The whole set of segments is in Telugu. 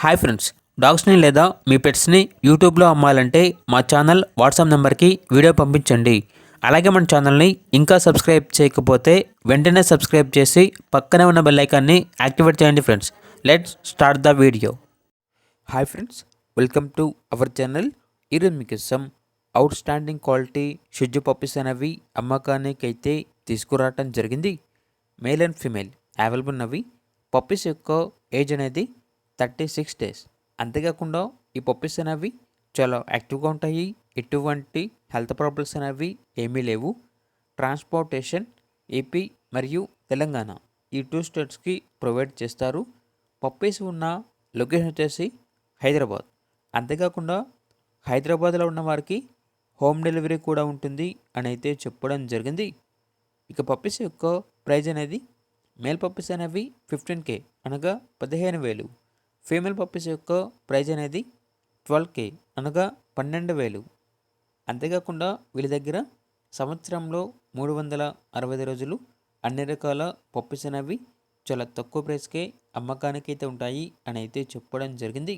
హాయ్ ఫ్రెండ్స్, డాగ్స్ని లేదా మీ పెట్స్ని యూట్యూబ్లో అమ్మాలంటే మా ఛానల్ వాట్సాప్ నెంబర్కి వీడియో పంపించండి. అలాగే మన ఛానల్ని ఇంకా సబ్స్క్రైబ్ చేయకపోతే వెంటనే సబ్స్క్రైబ్ చేసి పక్కనే ఉన్న బెల్ ఐకాన్ని యాక్టివేట్ చేయండి friends. Let's start the video. Hi friends, welcome to our channel. ఈరోజు మీకు some out standing quality Shih Tzu puppies అనేవి అమ్మకానికి అయితే తీసుకురావటం జరిగింది. మేల్ అండ్ ఫీమేల్ అవైలబుల్ ఉన్నవి. పప్పీస్ యొక్క ఏజ్ అనేది 36 డేస్. అంతేకాకుండా ఈ పప్పీస్ అనేవి చాలా యాక్టివ్గా ఉంటాయి. ఎటువంటి హెల్త్ ప్రాబ్లమ్స్ అనేవి ఏమీ లేవు. ట్రాన్స్పోర్టేషన్ ఏపీ మరియు తెలంగాణ ఈ 2 స్టేట్స్కి ప్రొవైడ్ చేస్తారు. పప్పీస్ ఉన్న లొకేషన్ వచ్చేసి హైదరాబాద్. అంతేకాకుండా హైదరాబాద్లో ఉన్న వారికి హోమ్ డెలివరీ కూడా ఉంటుంది అని అయితే చెప్పడం జరిగింది. ఇక పప్పీస్ యొక్క ప్రైజ్ అనేది మేల్ పప్పీస్ అనేవి 15K అనగా 15,000. ఫీమేల్ పప్పీస్ యొక్క ప్రైజ్ అనేది 12K అనగా 12,000. అంతేకాకుండా వీళ్ళ దగ్గర సంవత్సరంలో 365 రోజులు అన్ని రకాల పప్పీస్ అనేవి చాలా తక్కువ ప్రైస్కే అమ్మకానికి అయితే ఉంటాయి అని అయితే చెప్పడం జరిగింది.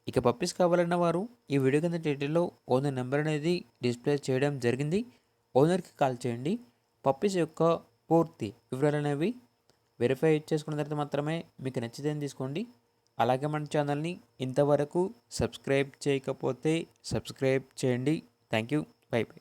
ఇక పప్పీస్ కావాలన్న వారు ఈ వీడియో కింద టైటిల్లో ఓనర్ నెంబర్ అనేది డిస్ప్లే చేయడం జరిగింది. ఓనర్కి కాల్ చేయండి. పప్పీస్ యొక్క పూర్తి వివరాలు అనేవి వెరిఫై చేసుకున్న తర్వాత మాత్రమే మీకు నచ్చితేనే తీసుకోండి. అలాగే మన ఛానల్ని ఇంతవరకు సబ్స్క్రైబ్ చేయకపోతే సబ్స్క్రైబ్ చేయండి. Thank you. By by.